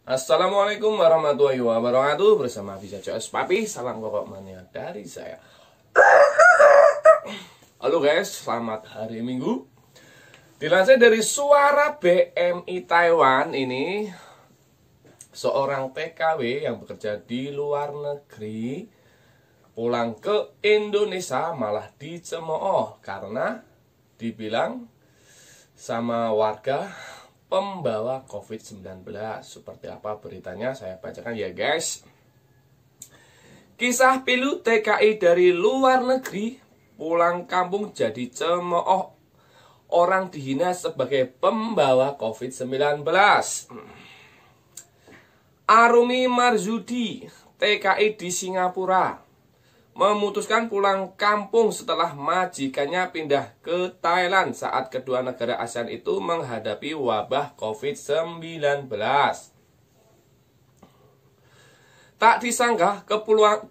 Assalamualaikum warahmatullahi wabarakatuh. Bersama Bisa CS Papi, salam pokok mania dari saya. Halo guys, selamat hari Minggu. Dilansir dari Suara BMI Taiwan, ini seorang TKW yang bekerja di luar negeri pulang ke Indonesia malah dicemooh karena dibilang sama warga pembawa COVID-19. Seperti apa beritanya saya bacakan ya guys. Kisah pilu TKI dari luar negeri pulang kampung jadi cemooh, orang dihina sebagai pembawa COVID-19. Arumi Marzudi, TKI di Singapura, memutuskan pulang kampung setelah majikannya pindah ke Thailand saat kedua negara ASEAN itu menghadapi wabah COVID-19. Tak disangka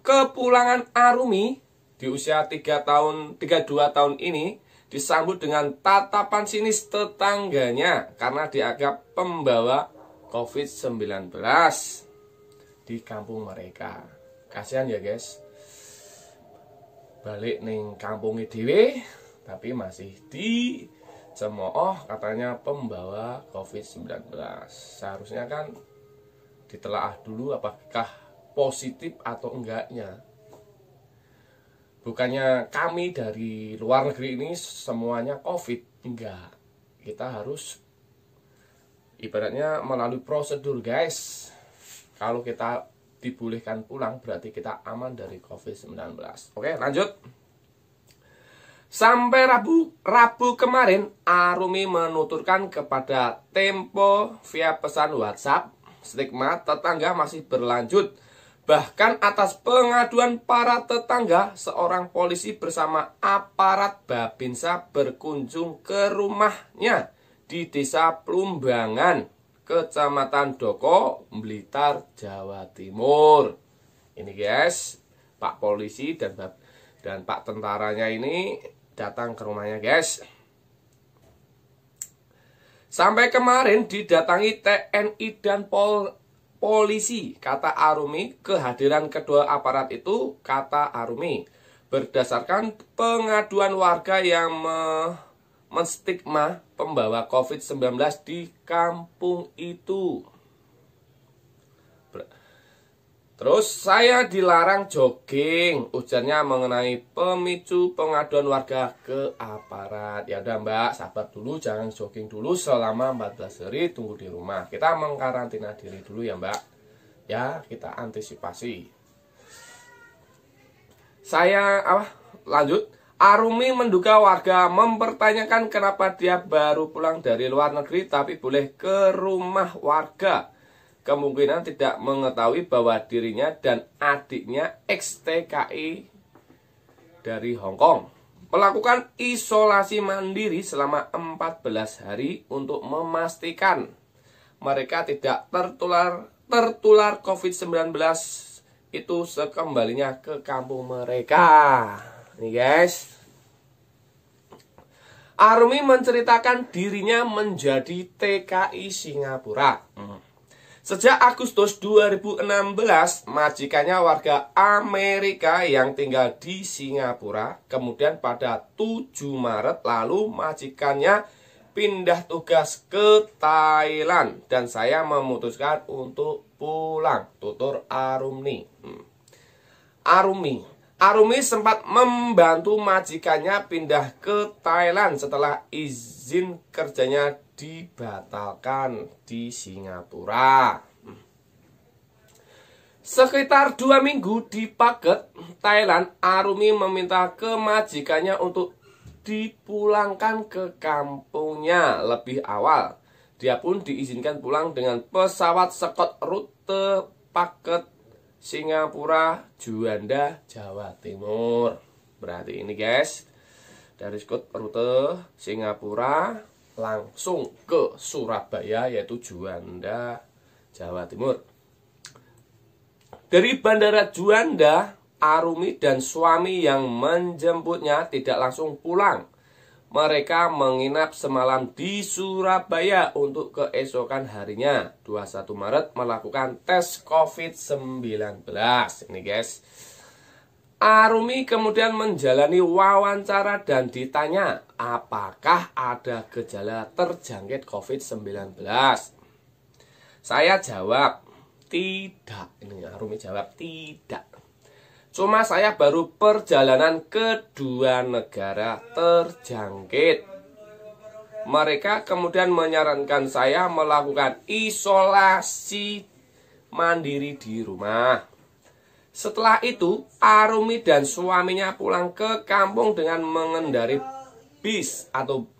kepulangan Arumi di usia 32 tahun ini disambut dengan tatapan sinis tetangganya karena dianggap pembawa COVID-19 di kampung mereka. Kasihan ya guys, balik ning kampungnya dhewe tapi masih dicemooh katanya pembawa COVID-19. Seharusnya kan ditelaah dulu apakah positif atau enggaknya. Bukannya kami dari luar negeri ini semuanya COVID, enggak. Kita harus ibaratnya melalui prosedur guys. Kalau kita dibolehkan pulang berarti kita aman dari COVID-19. Oke, lanjut. Sampai Rabu kemarin Arumi menuturkan kepada Tempo via pesan WhatsApp, stigma tetangga masih berlanjut. Bahkan atas pengaduan para tetangga, seorang polisi bersama aparat Babinsa berkunjung ke rumahnya di Desa Plumbangan, Kecamatan Doko, Blitar, Jawa Timur. Ini guys, Pak polisi dan Pak tentaranya ini datang ke rumahnya guys. Sampai kemarin didatangi TNI dan polisi, kata Arumi. Kehadiran kedua aparat itu, kata Arumi, berdasarkan pengaduan warga yang menstigma pembawa COVID-19 di kampung itu. Terus saya dilarang jogging, ujarnya mengenai pemicu pengaduan warga ke aparat. Ya udah Mbak, sabar dulu, jangan jogging dulu selama 14 hari, tunggu di rumah. Kita mengkarantina diri dulu ya Mbak. Ya, kita antisipasi. Lanjut. Arumi menduga warga mempertanyakan kenapa dia baru pulang dari luar negeri tapi boleh ke rumah warga. Kemungkinan tidak mengetahui bahwa dirinya dan adiknya ex-TKI dari Hong Kong melakukan isolasi mandiri selama 14 hari untuk memastikan mereka tidak tertular COVID-19 itu sekembalinya ke kampung mereka. Nih guys, Arumi menceritakan dirinya menjadi TKI Singapura. Sejak Agustus 2016, majikannya warga Amerika yang tinggal di Singapura. Kemudian pada 7 Maret lalu majikannya pindah tugas ke Thailand dan saya memutuskan untuk pulang, tutur Arumi. Arumi sempat membantu majikannya pindah ke Thailand setelah izin kerjanya dibatalkan di Singapura. Sekitar 2 minggu di Phuket, Thailand, Arumi meminta ke majikannya untuk dipulangkan ke kampungnya lebih awal. Dia pun diizinkan pulang dengan pesawat sekot rute Phuket Singapura, Juanda, Jawa Timur. Berarti ini guys, dari rute Singapura langsung ke Surabaya, yaitu Juanda, Jawa Timur. Dari bandara Juanda, Arumi dan suami yang menjemputnya tidak langsung pulang. Mereka menginap semalam di Surabaya untuk keesokan harinya 21 Maret melakukan tes COVID-19. Ini guys. Arumi kemudian menjalani wawancara dan ditanya apakah ada gejala terjangkit COVID-19. Saya jawab tidak. Ini Arumi jawab tidak. Cuma saya baru perjalanan ke 2 negara terjangkit. Mereka kemudian menyarankan saya melakukan isolasi mandiri di rumah. Setelah itu, Arumi dan suaminya pulang ke kampung dengan mengendarai bis atau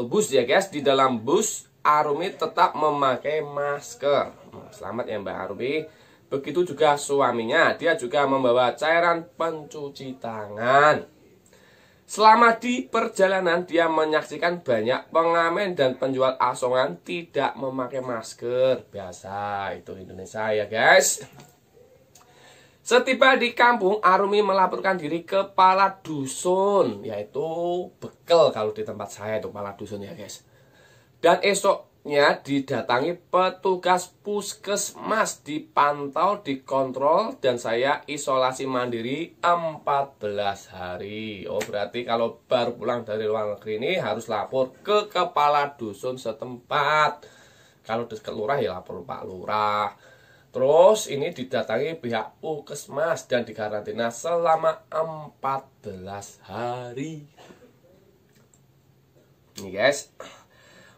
bus ya guys. Di dalam bus, Arumi tetap memakai masker. Selamat ya Mbak Arumi. Begitu juga suaminya, dia juga membawa cairan pencuci tangan. Selama di perjalanan, dia menyaksikan banyak pengamen dan penjual asongan tidak memakai masker. Biasa, itu Indonesia ya guys. Setiba di kampung, Arumi melaporkan diri ke kepala dusun, yaitu bekel kalau di tempat saya itu kepala dusun ya guys. Dan esoknya didatangi petugas puskesmas, dipantau, dikontrol, dan saya isolasi mandiri 14 hari. Oh berarti kalau baru pulang dari luar negeri ini harus lapor ke kepala dusun setempat. Kalau di lurah ya lapor Pak Lurah. Terus ini didatangi pihak puskesmas dan dikarantina selama 14 hari. Ini guys.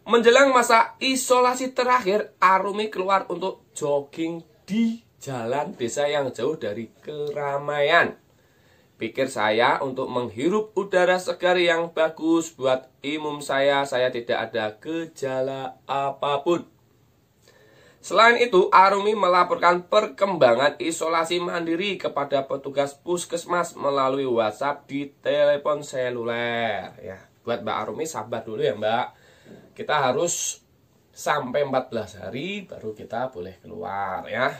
Menjelang masa isolasi terakhir, Arumi keluar untuk jogging di jalan desa yang jauh dari keramaian. Pikir saya untuk menghirup udara segar yang bagus buat imun saya tidak ada gejala apapun. Selain itu, Arumi melaporkan perkembangan isolasi mandiri kepada petugas puskesmas melalui WhatsApp di telepon seluler. Ya, buat Mbak Arumi sabar dulu ya Mbak. Kita harus sampai 14 hari baru kita boleh keluar ya.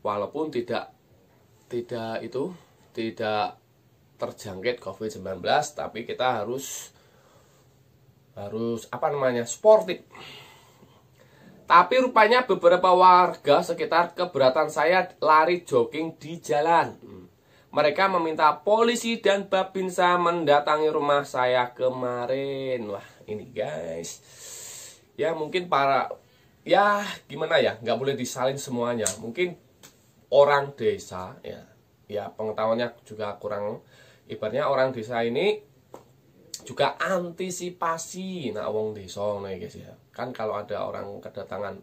Walaupun tidak terjangkit COVID-19, tapi kita harus sportif. Tapi rupanya beberapa warga sekitar keberatan saya lari jogging di jalan. Mereka meminta polisi dan Babinsa mendatangi rumah saya kemarin. Wah ini guys. Ya mungkin gimana ya, nggak boleh disalin semuanya. Mungkin orang desa ya pengetahuannya juga kurang. Ibaratnya orang desa ini juga antisipasi wong desa nih guys ya. Kan kalau ada orang kedatangan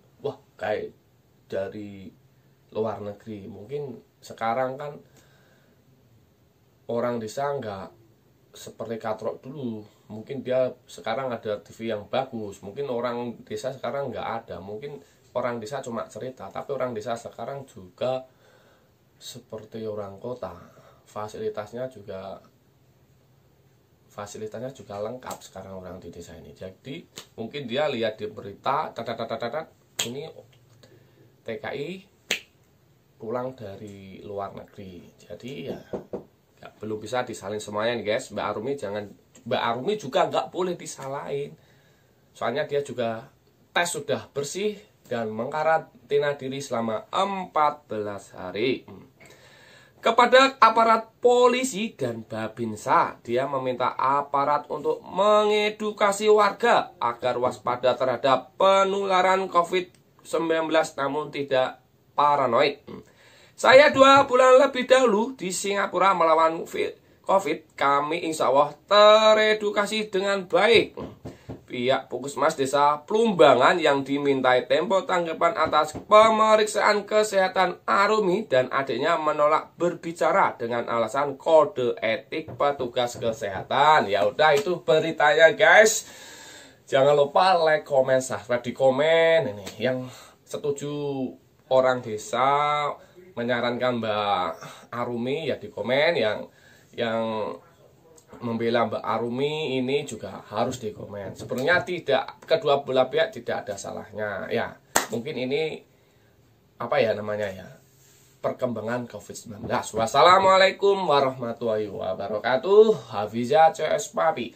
kayak dari luar negeri, mungkin sekarang kan orang desa nggak seperti katrok dulu. Mungkin dia sekarang ada TV yang bagus, mungkin orang desa sekarang nggak ada. Mungkin orang desa cuma cerita, tapi orang desa sekarang juga seperti orang kota. Fasilitasnya juga lengkap sekarang orang di desa ini. Jadi mungkin dia lihat di berita ini TKI pulang dari luar negeri. Jadi ya belum bisa disalin semuanya nih guys. Mbak Arumi juga nggak boleh disalahin. Soalnya dia juga tes sudah bersih dan mengkarantina diri selama 14 hari. Kepada aparat polisi dan Babinsa, dia meminta aparat untuk mengedukasi warga agar waspada terhadap penularan COVID-19 namun tidak paranoid. Saya 2 bulan lebih dahulu di Singapura melawan COVID, kami insya Allah teredukasi dengan baik. Pihak Puskesmas Desa Plumbangan yang dimintai tempo tanggapan atas pemeriksaan kesehatan Arumi dan adiknya menolak berbicara dengan alasan kode etik petugas kesehatan. Ya udah itu beritanya guys. Jangan lupa like, komen, subscribe di komen. Ini yang setuju orang desa menyarankan Mbak Arumi ya di komen, yang membela Mbak Arumi ini juga harus di komen. Sebenarnya kedua belah pihak tidak ada salahnya ya. Mungkin ini perkembangan COVID-19. Wassalamualaikum warahmatullahi wabarakatuh. Hafiza CS Papi.